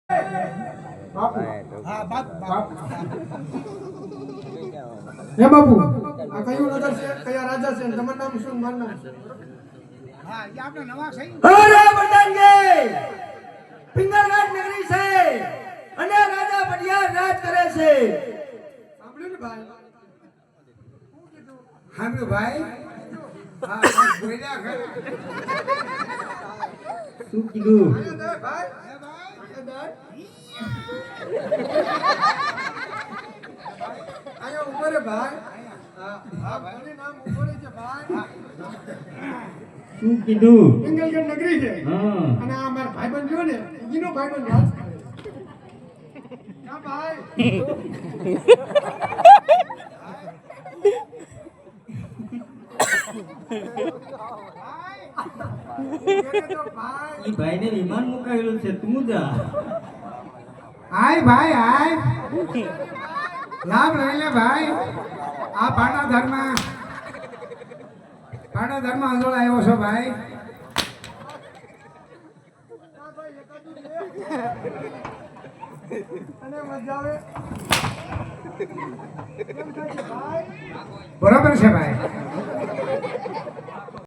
બાપુ હા બાપ બાપ હે બાપુ આ કયું નગર છે કયા રાજા છે તમારું નામ શું મારું નામ હા એ આપણે નવા છે અરે બટાંગે પિંગલગઢ નગરી છે અને રાજા બડિયા રાજ કરે છે. સાંભળ્યું ને ભાઈ સાંભળ્યું ભાઈ હા બોલ્યા ખરા શું કીધું? આયા દે ભાઈ આયા ઉભો રે ભાઈ હા હા ભાઈ નામ ઉભો રે છે ભાઈ શું કીધું? પિંગલગઢ નગરી છે હા અને આ મારા ભાઈબંધ જો ને એનો ભાઈબંધ રાજ કરે હા ભાઈ ઈ ભાઈને વિમાન મુકાયેલું છે તું જા. હાય ભાઈ હાય લાભ લઈ લે ભાઈ આ પાડાધર્મ અંજોળ આવ્યો છો ભાઈ અને મજા આવે બરોબર છે ભાઈ